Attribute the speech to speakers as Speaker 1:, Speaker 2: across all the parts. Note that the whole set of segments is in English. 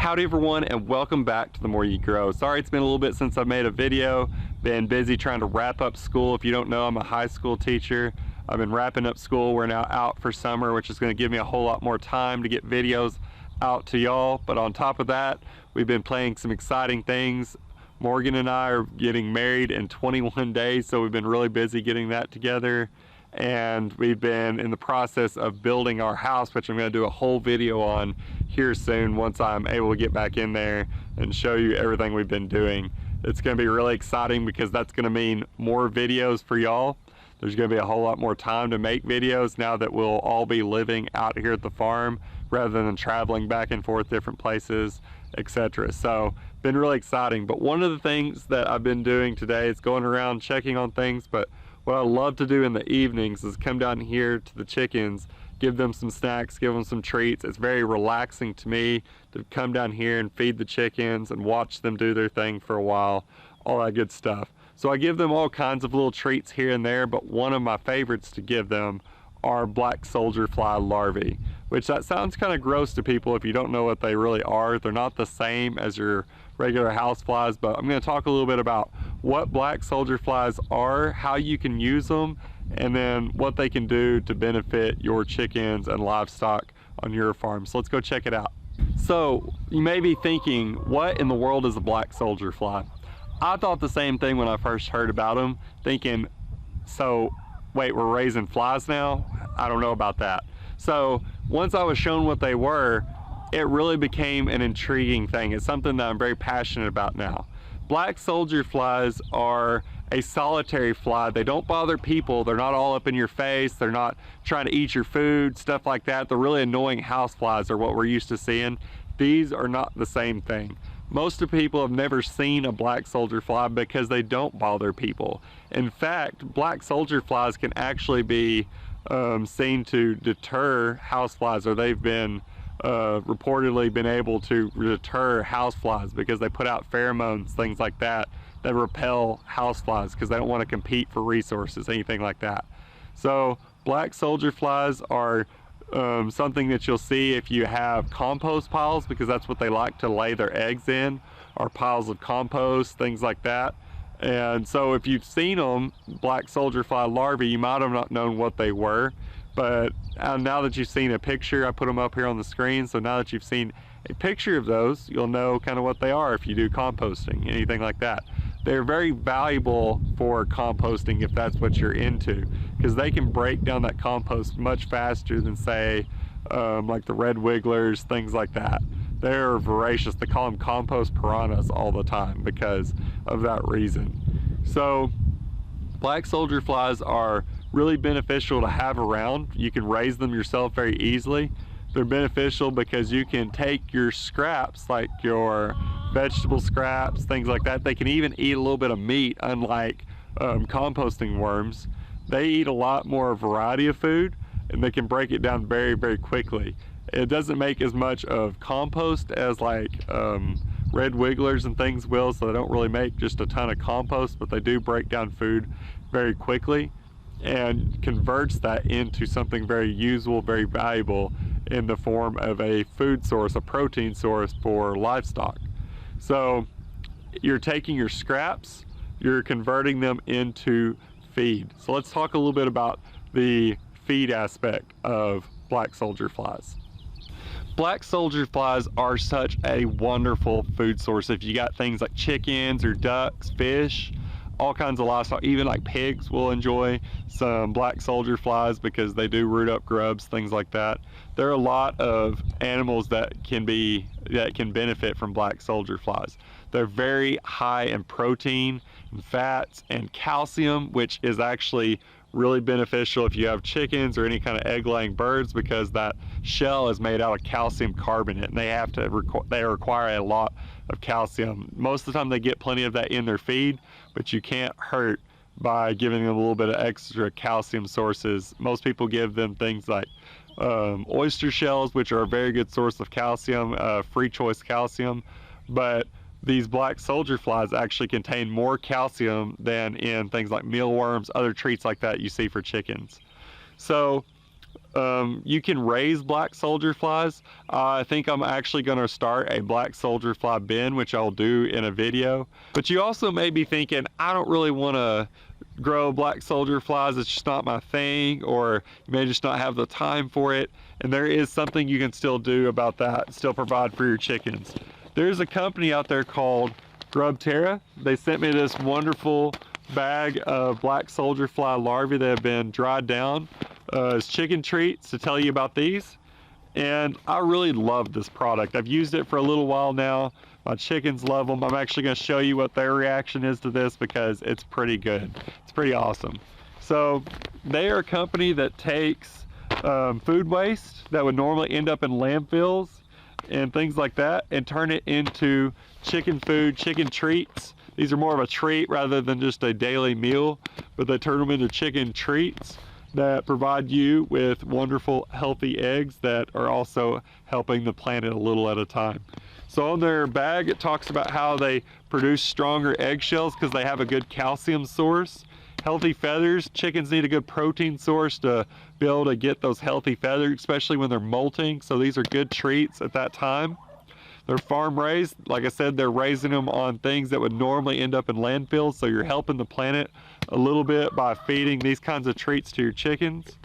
Speaker 1: Howdy everyone, and welcome back to The More You Grow. Sorry it's been a little bit since I've made a video. Been busy trying to wrap up school. If you don't know, I'm a high school teacher. I've been wrapping up school. We're now out for summer, which is going to give me a whole lot more time to get videos out to y'all. But on top of that, we've been playing some exciting things. Morgan and I are getting married in 21 days, so we've been really busy getting that together. And we've been in the process of building our house, which I'm going to do a whole video on here soon once I'm able to get back in there and show you everything we've been doing. It's going to be really exciting because that's going to mean more videos for y'all. There's going to be a whole lot more time to make videos now that we'll all be living out here at the farm rather than traveling back and forth different places, etc. So been really exciting. But one of the things that I've been doing today is going around checking on things, but what I love to do in the evenings is come down here to the chickens, give them some snacks, give them some treats. It's very relaxing to me to come down here and feed the chickens and watch them do their thing for a while, all that good stuff. So I give them all kinds of little treats here and there, but one of my favorites to give them are black soldier fly larvae, which that sounds kind of gross to people if you don't know what they really are. They're not the same as your regular house flies, but I'm going to talk a little bit about what black soldier flies are, how you can use them, and then what they can do to benefit your chickens and livestock on your farm. So let's go check it out. So you may be thinking, what in the world is a black soldier fly? I thought the same thing when I first heard about them, thinking, so wait, we're raising flies now? I don't know about that. So once I was shown what they were, it really became an intriguing thing. It's something that I'm very passionate about now. Black soldier flies are a solitary fly. They don't bother people. They're not all up in your face. They're not trying to eat your food, stuff like that. The really annoying house flies are what we're used to seeing. These are not the same thing. Most of people have never seen a black soldier fly because they don't bother people. In fact, black soldier flies can actually be seen to deter house flies, or they've been reportedly been able to deter house flies because they put out pheromones, things like that, that repel house flies because they don't want to compete for resources, anything like that. So black soldier flies are something that you'll see if you have compost piles, because that's what they like to lay their eggs in, or piles of compost, things like that. And so if you've seen them, black soldier fly larvae, you might have not known what they were, but now that you've seen a picture, I put them up here on the screen, so now that you've seen a picture of those, you'll know kind of what they are if you do composting, anything like that. They're very valuable for composting if that's what you're into, because they can break down that compost much faster than, say, like the red wigglers, things like that. They're voracious. They call them compost piranhas all the time because of that reason. So black soldier flies are really beneficial to have around. You can raise them yourself very easily. They're beneficial because you can take your scraps, like your vegetable scraps, things like that. They can even eat a little bit of meat, unlike composting worms. They eat a lot more variety of food, and they can break it down very, very quickly. It doesn't make as much of compost as like red wigglers and things will, so they don't really make just a ton of compost, but they do break down food very quickly and converts that into something very usable, very valuable in the form of a food source, a protein source for livestock. So you're taking your scraps, you're converting them into feed. So let's talk a little bit about the feed aspect of black soldier flies. Black soldier flies are such a wonderful food source. If you got things like chickens or ducks, fish, all kinds of livestock, even like pigs will enjoy some black soldier flies because they do root up grubs, things like that. There are a lot of animals that can benefit from black soldier flies. They're very high in protein, and fats, and calcium, which is actually really beneficial if you have chickens or any kind of egg-laying birds, because that shell is made out of calcium carbonate, and they require a lot of calcium. Most of the time they get plenty of that in their feed, but you can't hurt by giving them a little bit of extra calcium sources. Most people give them things like oyster shells, which are a very good source of calcium, free choice calcium, but these black soldier flies actually contain more calcium than in things like mealworms, other treats like that you see for chickens. So You can raise black soldier flies. I think I'm actually going to start a black soldier fly bin, which I'll do in a video. But you also may be thinking, I don't really want to grow black soldier flies, it's just not my thing, or you may just not have the time for it. And there is something you can still do about that, still provide for your chickens. There's a company out there called Grub Terra. They sent me this wonderful bag of black soldier fly larvae that have been dried down as chicken treats to tell you about these. And I really love this product. I've used it for a little while now. My chickens love them. I'm actually going to show you what their reaction is to this because it's pretty good. It's pretty awesome. So they are a company that takes food waste that would normally end up in landfills and things like that and turn it into chicken food, chicken treats. These are more of a treat rather than just a daily meal, but they turn them into chicken treats that provide you with wonderful healthy eggs that are also helping the planet a little at a time. So on their bag it talks about how they produce stronger eggshells because they have a good calcium source. Healthy feathers, chickens need a good protein source to be able to get those healthy feathers, especially when they're molting, so these are good treats at that time. They're farm raised. Like I said, they're raising them on things that would normally end up in landfills, so you're helping the planet a little bit by feeding these kinds of treats to your chickens.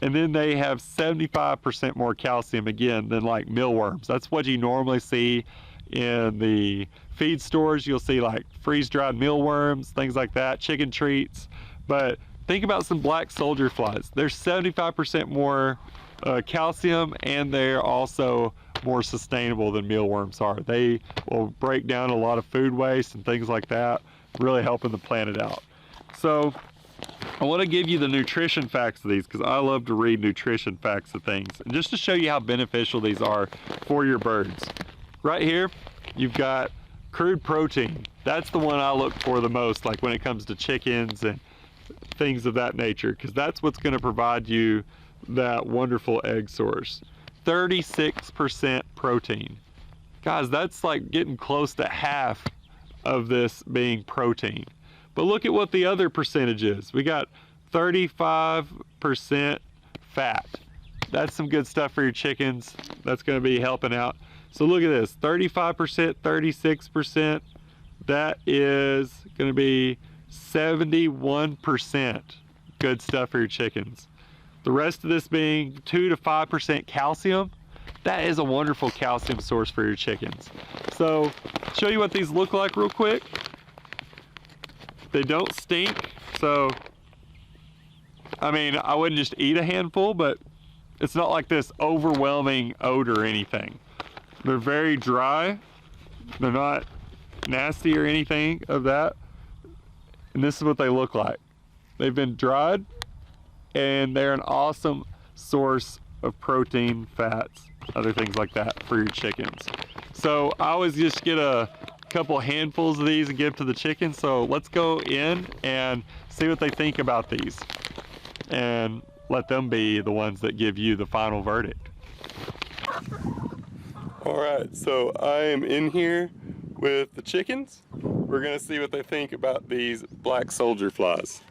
Speaker 1: And then they have 75% more calcium, again, than like mealworms. That's what you normally see in the feed stores. You'll see like freeze-dried mealworms, things like that, chicken treats. But think about some black soldier flies. There's 75% more calcium, and they're also more sustainable than mealworms are. They will break down a lot of food waste and things like that, really helping the planet out. So I want to give you the nutrition facts of these because I love to read nutrition facts of things, and just to show you how beneficial these are for your birds. Right here you've got crude protein. That's the one I look for the most, like when it comes to chickens and things of that nature, because that's what's going to provide you that wonderful egg source. 36% protein. Guys, that's like getting close to half of this being protein. But look at what the other percentage is. We got 35% fat. That's some good stuff for your chickens. That's going to be helping out. So look at this, 35%, 36%. That is going to be 71% good stuff for your chickens. The rest of this being 2 to 5% calcium. That is a wonderful calcium source for your chickens. So show you what these look like real quick. They don't stink. So, I mean, I wouldn't just eat a handful, but it's not like this overwhelming odor or anything. They're very dry. They're not nasty or anything of that. And this is what they look like. They've been dried, and they're an awesome source of protein, fats, other things like that for your chickens. So I always just get a couple handfuls of these and give to the chickens. So let's go in and see what they think about these and let them be the ones that give you the final verdict. All right, so I am in here with the chickens. We're gonna see what they think about these black soldier flies.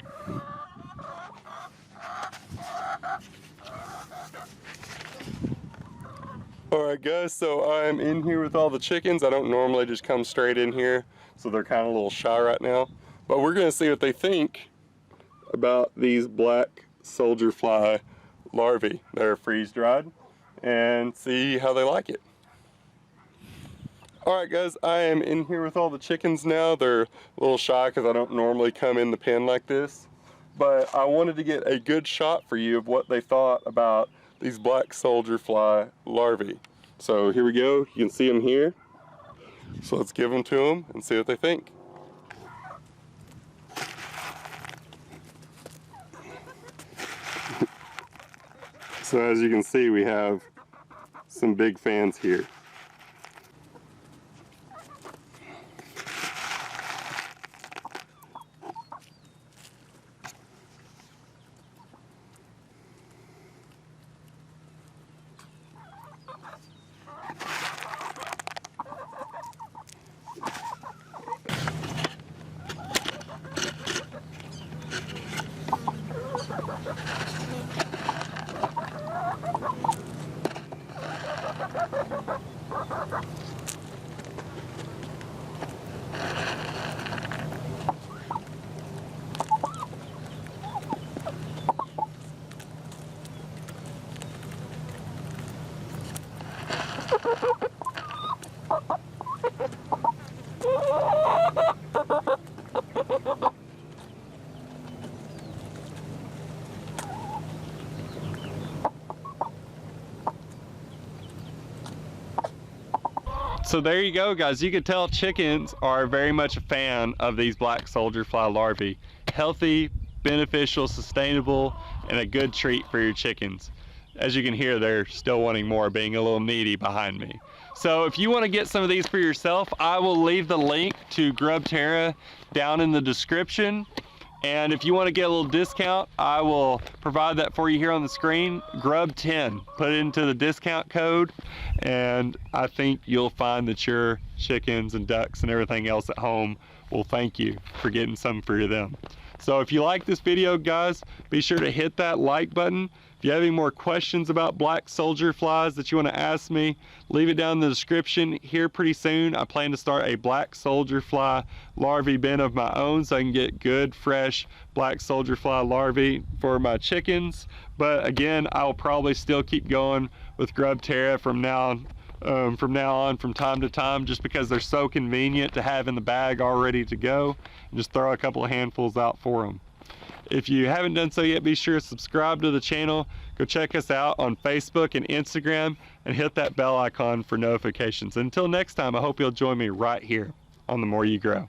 Speaker 1: Alright guys, so I'm in here with all the chickens. I don't normally just come straight in here, so they're kind of a little shy right now. But we're going to see what they think about these black soldier fly larvae that are freeze-dried and see how they like it. Alright guys, I am in here with all the chickens now. They're a little shy because I don't normally come in the pen like this. But I wanted to get a good shot for you of what they thought about these black soldier fly larvae. So here we go, you can see them here. So let's give them to them and see what they think. So as you can see, we have some big fans here. So there you go, guys. You can tell chickens are very much a fan of these black soldier fly larvae. Healthy, beneficial, sustainable, and a good treat for your chickens. As you can hear, they're still wanting more, being a little needy behind me. So if you want to get some of these for yourself, I will leave the link to Grub Terra down in the description. And if you want to get a little discount, I will provide that for you here on the screen. Grub10, put it into the discount code, and I think you'll find that your chickens and ducks and everything else at home will thank you for getting some for them. So if you like this video, guys, be sure to hit that like button. If you have any more questions about black soldier flies that you want to ask me, leave it down in the description. Here pretty soon, I plan to start a black soldier fly larvae bin of my own so I can get good, fresh black soldier fly larvae for my chickens. But again, I'll probably still keep going with Grub Terra from now on, from time to time, just because they're so convenient to have in the bag all ready to go, and just throw a couple of handfuls out for them. If you haven't done so yet, be sure to subscribe to the channel. Go check us out on Facebook and Instagram, and hit that bell icon for notifications. Until next time, I hope you'll join me right here on The More You Grow.